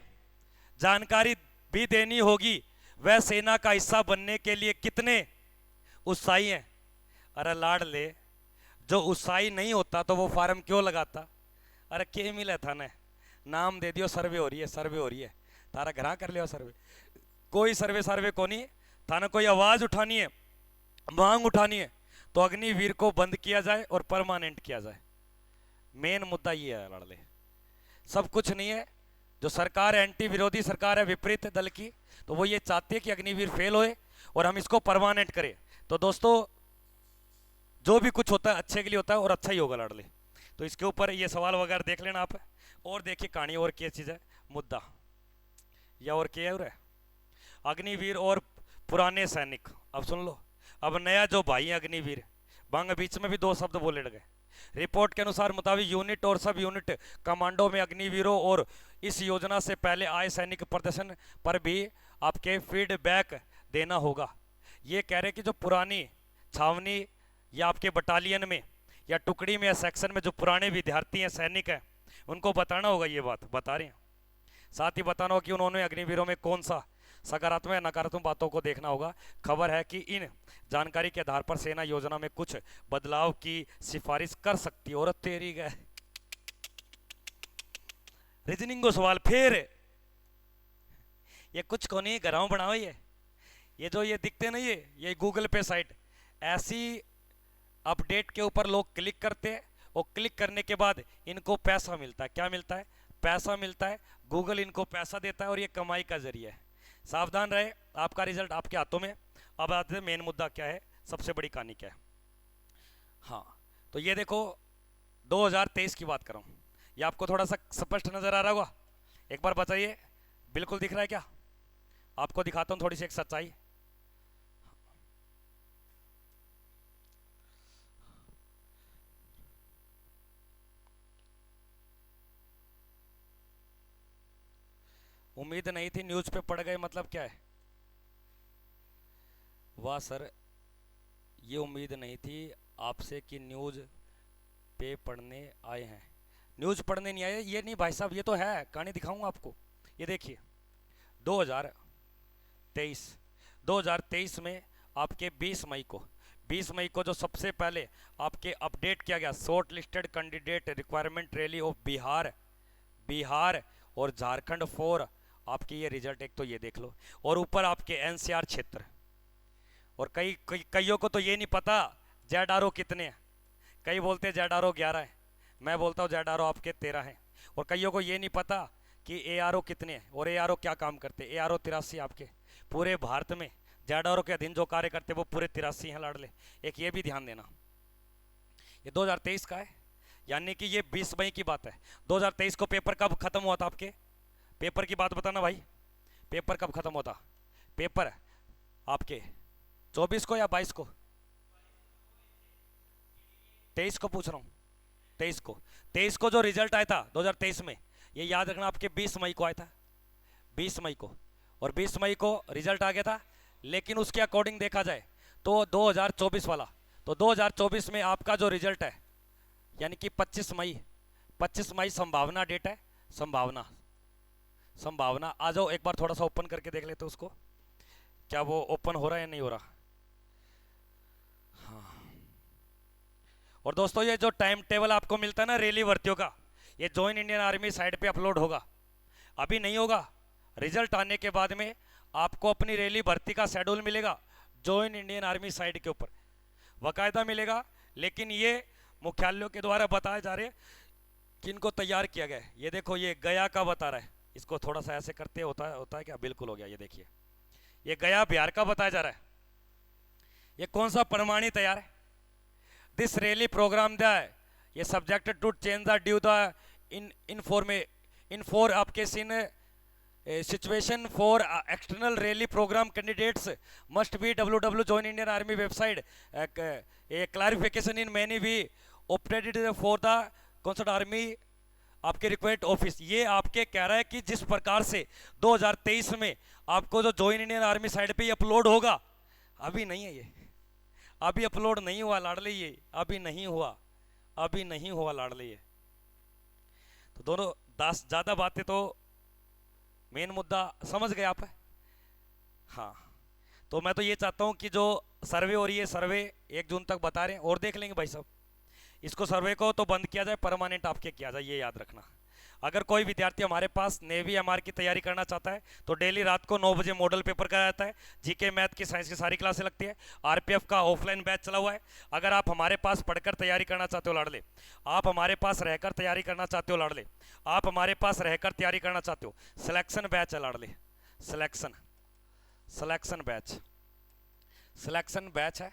जानकारी भी देनी होगी वह सेना का हिस्सा बनने के लिए कितने उत्साही हैं। अरे लाड ले, जो उत्साही नहीं होता तो वो फार्म क्यों लगाता। अरे के मिला था ना, नाम दे दियो, सर्वे हो रही है, सर्वे हो रही है, तारा घर कर लियो सर्वे। कोई सर्वे सर्वे को नहीं, थाना कोई आवाज उठानी है, मांग उठानी है तो अग्निवीर को बंद किया जाए और परमानेंट किया जाए। मेन मुद्दा ये है लड़ले, सब कुछ नहीं है। जो सरकार है एंटी विरोधी सरकार है, विपरीत दल की, तो वो ये चाहती है कि अग्निवीर फेल होए और हम इसको परमानेंट करें। तो दोस्तों जो भी कुछ होता है अच्छे के लिए होता है और अच्छा ही होगा लड़ले। तो इसके ऊपर ये सवाल वगैरह देख लेना आप। और देखिए कहानी और क्या चीज़ है, मुद्दा या और क्या है, अग्निवीर और पुराने सैनिक। अब सुन लो, अब नया जो भाई है अग्निवीर, बांग बीच में भी दो शब्द बोले लगे। रिपोर्ट के अनुसार मुताबिक यूनिट और सब यूनिट कमांडो में अग्निवीरों और इस योजना से पहले आए सैनिक प्रदर्शन पर भी आपके फीडबैक देना होगा। ये कह रहे कि जो पुरानी छावनी या आपके बटालियन में या टुकड़ी में या सेक्शन में जो पुराने विद्यार्थी हैं, सैनिक हैं, उनको बताना होगा, ये बात बता रहे हैं। साथ ही बताना होगा कि उन्होंने अग्निवीरों में कौन सा सकारात्मक या नकारात्मक बातों को देखना होगा। खबर है कि इन जानकारी के आधार पर सेना योजना में कुछ बदलाव की सिफारिश कर सकती है। और तेरी गए रीजनिंग को सवाल फिर ये कुछ को नहीं घराव बनाओ, ये जो ये दिखते नहीं है, ये गूगल पे साइट ऐसी अपडेट के ऊपर लोग क्लिक करते हैं और क्लिक करने के बाद इनको पैसा मिलता है। क्या मिलता है? पैसा मिलता है। गूगल इनको पैसा देता है और ये कमाई का जरिया है। सावधान रहे, आपका रिजल्ट आपके हाथों में। अब आते हैं मेन मुद्दा क्या है, सबसे बड़ी कहानी क्या है। हाँ, तो ये देखो 2023 की बात कर रहा हूँ। ये आपको थोड़ा सा स्पष्ट नजर आ रहा होगा, एक बार बताइए, बिल्कुल दिख रहा है क्या? आपको दिखाता हूँ थोड़ी सी एक सच्चाई। उम्मीद नहीं थी, न्यूज पे पड़ गए, मतलब क्या है? वाह सर, ये उम्मीद नहीं थी आपसे कि न्यूज पे पढ़ने आए हैं। न्यूज पढ़ने नहीं आए, ये नहीं भाई साहब, ये तो है, कहानी दिखाऊंगा आपको। ये देखिए 2023 2023 में आपके 20 मई को जो सबसे पहले आपके अपडेट किया गया short listed candidate requirement rally of Bihar और झारखंड फॉर आपकी ये रिजल्ट, एक तो ये देख लो, और ऊपर आपके एनसीआर क्षेत्र। और कईयों को तो ये नहीं पता जेड कितने हैं। कई बोलते हैं जेड 11 है, मैं बोलता हूँ जेड आपके 13 हैं। और कईयों को ये नहीं पता कि ए कितने हैं और ए क्या काम करते हैं। ए 83 आपके पूरे भारत में जेड के अधीन जो कार्य करते हैं वो पूरे 83 हैं लाडले। एक ये भी ध्यान देना, ये 2023 का है, यानी कि ये 20 मई की बात है। 2023 को पेपर कब खत्म हुआ था आपके? पेपर की बात बताना भाई, पेपर कब खत्म होता? पेपर आपके 24 को या 22 को? 23 को पूछ रहा हूँ, 23 को जो रिजल्ट आया था 2023 में, ये याद रखना आपके 20 मई को आया था, 20 मई को। और 20 मई को रिजल्ट आ गया था, लेकिन उसके अकॉर्डिंग देखा जाए तो 2024 वाला, तो 2024 में आपका जो रिजल्ट है यानी कि 25 मई संभावना डेट है। संभावना आ जाओ एक बार थोड़ा सा ओपन करके देख लेते उसको, क्या वो ओपन हो रहा है या नहीं हो रहा। हाँ। और दोस्तों ये जो टाइम टेबल आपको मिलता है ना रैली भर्तियों का, ये ज्वाइन इंडियन आर्मी साइट पे अपलोड होगा, अभी नहीं होगा। रिजल्ट आने के बाद में आपको अपनी रैली भर्ती का शेड्यूल मिलेगा ज्वाइन इंडियन आर्मी साइट के ऊपर, बाकायदा मिलेगा। लेकिन ये मुख्यालयों के द्वारा बताए जा रहे हैं कि इनको तैयार किया गया है। ये देखो ये गया का बता रहा है, इसको थोड़ा सा ऐसे करते होता है क्या? बिल्कुल हो गया। ये देखिए ये गया बिहार का बताया जा रहा है। ये कौन सा प्रमाणित तैयार है? दिस रैली प्रोग्राम द ये subjected to change the due the in for आपके scene situation for external rally program candidates must be www join indian army website a clarification in many भी opted फॉर द कौन army आपके required office. ये आपके कह रहा है कि जिस प्रकार से 2023 में आपको जो ज्वाइन इंडियन आर्मी साइट पे अपलोड होगा, अभी नहीं है, ये अभी अपलोड नहीं हुआ लाडले, ये अभी नहीं हुआ लाडले। ये तो दोनों ज्यादा बातें तो मेन मुद्दा समझ गए आप? हाँ, तो मैं तो ये चाहता हूँ कि जो सर्वे हो रही है, सर्वे 1 जून तक बता रहे हैं, और देख लेंगे भाई साहब, इसको सर्वे को तो बंद किया जाए, परमानेंट आपके किया जाए, ये याद रखना। अगर कोई विद्यार्थी हमारे पास नेवी एमआर की तैयारी करना चाहता है तो डेली रात को 9 बजे मॉडल पेपर कराया जाता है, जीके मैथ की साइंस की सारी क्लासें लगती है, आरपीएफ का ऑफलाइन बैच चला हुआ है। अगर आप हमारे पास पढ़कर तैयारी करना चाहते हो लाडले, आप हमारे पास रहकर तैयारी करना चाहते हो लाडले, आप हमारे पास रहकर तैयारी करना चाहते हो, सिलेक्शन बैच है लाडले, सिलेक्शन बैच है।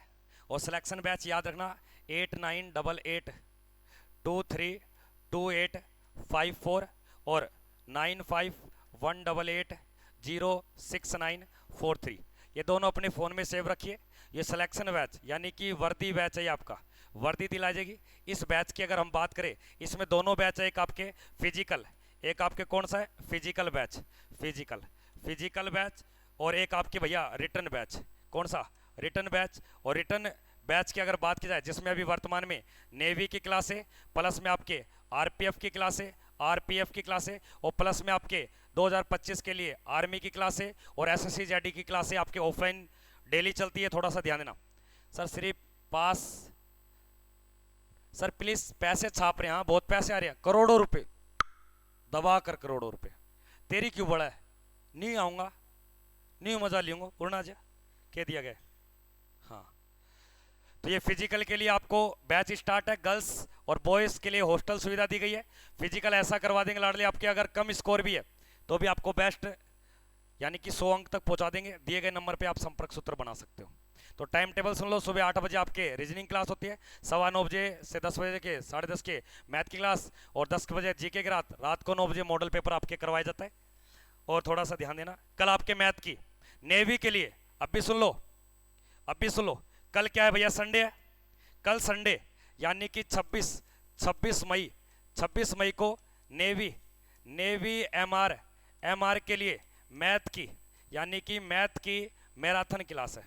और सिलेक्शन बैच याद रखना 8988232854 और 9518806943, ये दोनों अपने फ़ोन में सेव रखिए। ये सिलेक्शन बैच यानी कि वर्दी बैच है, ये आपका वर्दी दिलाई जाएगी। इस बैच की अगर हम बात करें, इसमें दोनों बैच है, एक आपके फिजिकल, एक आपके कौन सा है फिजिकल बैच, और एक आपके भैया रिटर्न बैच। कौन सा? Return batch. और रिटर्न बैच की अगर बात की जाए, जिसमें अभी वर्तमान में नेवी की क्लासें, प्लस में आपके आरपीएफ की क्लासें और प्लस में आपके 2025 के लिए आर्मी की क्लासें और एसएससी जेडी की क्लासें आपके ऑफलाइन डेली चलती है। थोड़ा सा ध्यान देना सर, सिर्फ पास सर प्लीज पैसे छाप रहे हैं, हाँ बहुत पैसे आ रहे हैं, करोड़ों रुपए दबा कर, करोड़ों रुपए। तेरी क्यों बड़ा है? नहीं आऊंगा, नहीं मजा लूंगा, उड़ना जा कह दिया गया। हाँ तो ये फिजिकल के लिए आपको बैच स्टार्ट है, गर्ल्स और बॉयज़ के लिए हॉस्टल सुविधा दी गई है। फिजिकल ऐसा करवा देंगे लाडले, आपके अगर कम स्कोर भी है तो भी आपको बेस्ट यानी कि 100 अंक तक पहुंचा देंगे। दिए गए नंबर पे आप संपर्क सूत्र बना सकते हो। तो टाइम टेबल सुन लो, सुबह 8 बजे आपके रीजनिंग क्लास होती है, 9:15 बजे से 10 बजे के 10:30 के मैथ की क्लास, और 10 बजे जीके के रात को 9 बजे मॉडल पेपर आपके करवाया जाता है। और थोड़ा सा ध्यान देना, कल आपके मैथ की नेवी के लिए, अब भी सुन लो, अब भी सुन लो, कल क्या है भैया, संडे है। कल संडे यानी कि 26 मई को नेवी एमआर के लिए मैथ की यानी कि मैथ की मैराथन क्लास है,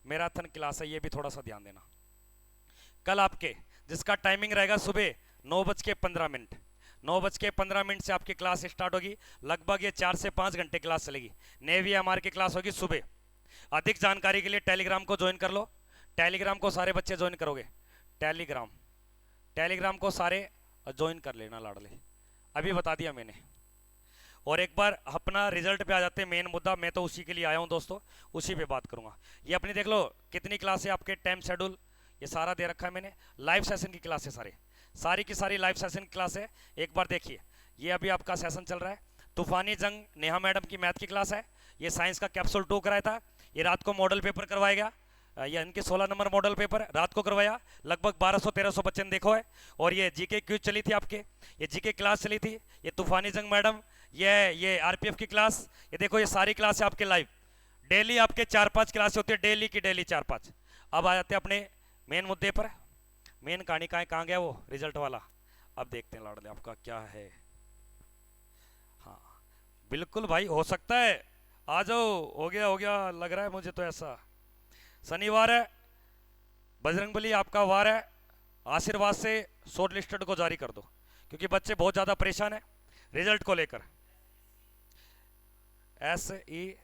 मैराथन क्लास है, ये भी थोड़ा सा ध्यान देना। कल आपके जिसका टाइमिंग रहेगा सुबह 9:15, 9:15 से आपकी क्लास स्टार्ट होगी। लगभग ये 4 से 5 घंटे क्लास चलेगी। नेवी एमआर की क्लास होगी सुबह। अधिक जानकारी के लिए टेलीग्राम को ज्वाइन कर लो। टेलीग्राम को सारे बच्चे ज्वाइन करोगे, टेलीग्राम को सारे ज्वाइन कर लेना लाडले, अभी बता दिया मैंने। और एक बार अपना रिजल्ट पे आ जाते हैं, मेन मुद्दा, मैं तो उसी के लिए आया हूं दोस्तों, उसी पे बात करूंगा। ये अपनी देख लो कितनी क्लास है आपके, टाइम शेड्यूल ये सारा दे रखा है मैंने। लाइव सेशन की क्लास है, सारी की सारी लाइव सेशन की क्लास है। एक बार देखिए, ये अभी आपका सेशन चल रहा है। तूफानी जंग नेहा मैडम की मैथ की क्लास है। ये साइंस का कैप्सूल 2 कराया था, ये रात को मॉडल पेपर करवाएगा। ये इनके 16 नंबर मॉडल पेपर रात को करवाया, लगभग 1200-1300 बच्चे ने देखो है। और ये जीके क्यूज चली थी आपके, ये जीके क्लास चली थी। ये तूफानी जंग मैडम, ये आरपीएफ की क्लास, ये देखो ये सारी क्लास है आपके लाइव। डेली आपके 4-5 क्लास होती है, डेली की डेली 4-5। अब आ जाते हैं अपने मेन मुद्दे पर। मेन कहानी कहाँ गया वो रिजल्ट वाला, अब देखते हैं लाडले आपका क्या है। हाँ बिल्कुल भाई, हो सकता है आ जाओ, हो गया लग रहा है मुझे तो ऐसा। शनिवार है, बजरंगबली आपका वार है, आशीर्वाद से शॉर्ट लिस्टेड को जारी कर दो, क्योंकि बच्चे बहुत ज़्यादा परेशान है रिजल्ट को लेकर। SECNH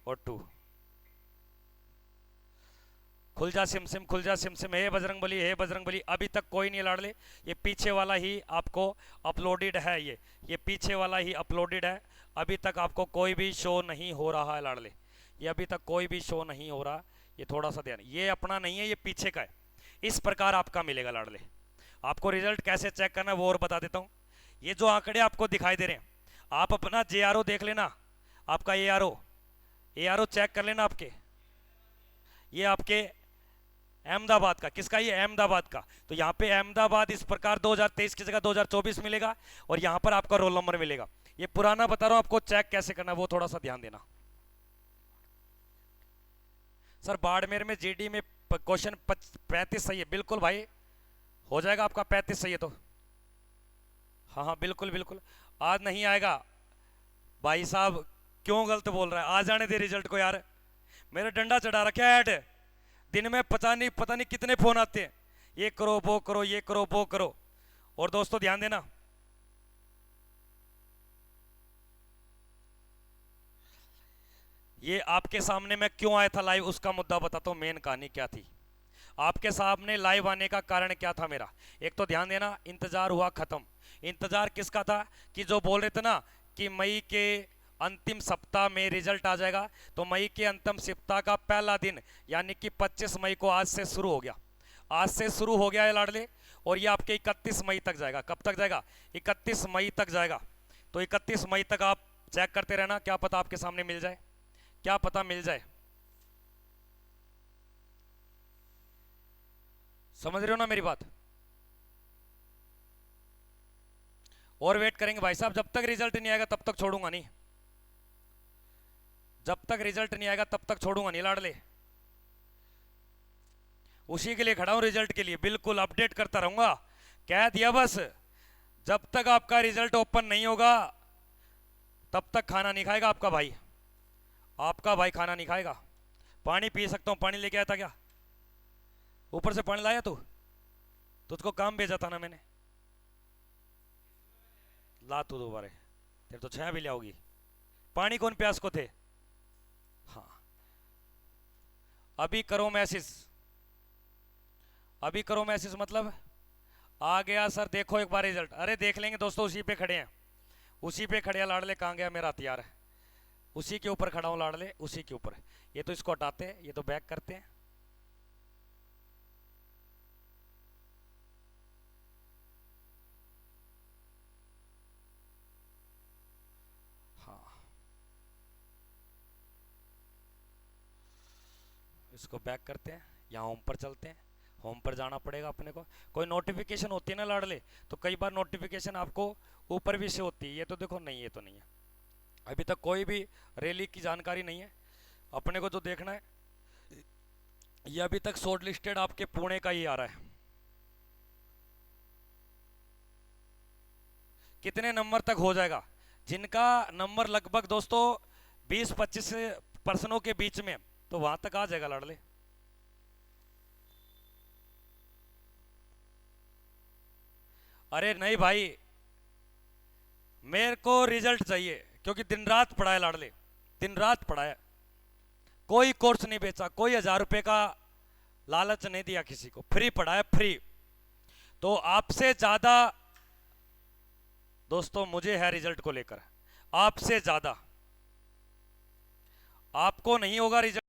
और 2 खुल जा सिम खुल जा सिम, हे बजरंगबली, अभी तक कोई नहीं लाडले। ये पीछे वाला ही आपको अपलोडेड है, ये पीछे वाला ही अपलोडेड है। अभी तक आपको कोई भी शो नहीं हो रहा है लाडले, ये अभी तक कोई भी शो नहीं हो रहा। ये थोड़ा सा ध्यान, ये अपना नहीं है, ये पीछे का है। इस प्रकार आपका मिलेगा लाडले। आपको रिजल्ट कैसे चेक करना है वो और बता देता हूँ। ये जो आंकड़े आपको दिखाई दे रहे हैं, आप अपना JRO देख लेना, आपका ARO चेक कर लेना आपके। ये आपके अहमदाबाद का, किसका, ये अहमदाबाद का। तो यहाँ पे अहमदाबाद इस प्रकार 2023 की जगह 2024 मिलेगा, और यहाँ पर आपका रोल नंबर मिलेगा। ये पुराना बता रहा हूँ आपको, चेक कैसे करना वो थोड़ा सा ध्यान देना। सर बाड़मेर में GD में क्वेश्चन 35 सही है, बिल्कुल भाई हो जाएगा आपका 35 सही है तो। हाँ बिल्कुल आज नहीं आएगा भाई साहब, क्यों गलत बोल रहा है, आ जाने दे रिजल्ट को यार। मेरे डंडा चढ़ा रखा है ऐड, दिन में पता नहीं कितने फोन आते हैं, ये करो वो करो, ये करो वो करो। और दोस्तों ध्यान देना, ये आपके सामने मैं क्यों आया था लाइव, उसका मुद्दा बताता हूं, मेन कहानी क्या थी। आपके सामने लाइव आने का कारण क्या था मेरा, एक तो ध्यान देना, इंतजार हुआ खत्म। इंतजार किसका था, कि जो बोल रहे थे ना कि मई के अंतिम सप्ताह में रिजल्ट आ जाएगा। तो मई के अंतिम सप्ताह का पहला दिन यानी कि 25 मई को आज से शुरू हो गया, आज से शुरू हो गया है लाडले। और ये आपके 31 मई तक जाएगा। कब तक जाएगा, 31 मई तक जाएगा। तो 31 मई तक आप चेक करते रहना, क्या पता आपके सामने मिल जाए, क्या पता मिल जाए। समझ रहे हो ना मेरी बात। और वेट करेंगे भाई साहब, जब तक रिजल्ट नहीं आएगा तब तक छोड़ूंगा नहीं, जब तक रिजल्ट नहीं आएगा तब तक छोड़ूंगा नहीं लाडले। उसी के लिए खड़ा हूं, रिजल्ट के लिए, बिल्कुल अपडेट करता रहूंगा। कह दिया बस, जब तक आपका रिजल्ट ओपन नहीं होगा तब तक खाना नहीं खाएगा आपका भाई, आपका भाई खाना नहीं खाएगा। पानी पी सकता हूं, पानी लेके आया था क्या, ऊपर से पानी लाया तू, तुझको काम भेजा था ना मैंने, ला तू दोबारा, तेरे तो छह भी लाओगी। पानी कौन प्यास को थे। हाँ अभी करो मैसेज, अभी करो मैसेज, मतलब आ गया सर देखो एक बार रिजल्ट। अरे देख लेंगे दोस्तों, उसी पे खड़े हैं, उसी पे खड़े हैं लाडले। कहाँ गया मेरा हथियार, उसी के ऊपर खड़ा हूं लाडले, उसी के ऊपर। ये तो इसको हटाते हैं, ये तो बैक करते हैं। हाँ, इसको बैक करते हैं, यहाँ होम पर चलते हैं। होम पर जाना पड़ेगा अपने को। कोई नोटिफिकेशन होती है ना लाडले, तो कई बार नोटिफिकेशन आपको ऊपर भी से होती है। ये तो देखो नहीं, ये तो नहीं है। अभी तक कोई भी रैली की जानकारी नहीं है। अपने को जो देखना है, ये अभी तक शॉर्ट लिस्टेड आपके पुणे का ही आ रहा है। कितने नंबर तक हो जाएगा? जिनका नंबर लगभग दोस्तों 20-25 पर्सनों के बीच में, तो वहां तक आ जाएगा लाडले। अरे नहीं भाई, मेरे को रिजल्ट चाहिए, क्योंकि दिन रात पढ़ा है लाडले, दिन रात पढ़ा है। कोई कोर्स नहीं बेचा, कोई 1000 रुपए का लालच नहीं दिया किसी को, फ्री पढ़ा है, फ्री। तो आपसे ज्यादा दोस्तों मुझे है रिजल्ट को लेकर, आपसे ज्यादा। आपको नहीं होगा रिजल्ट।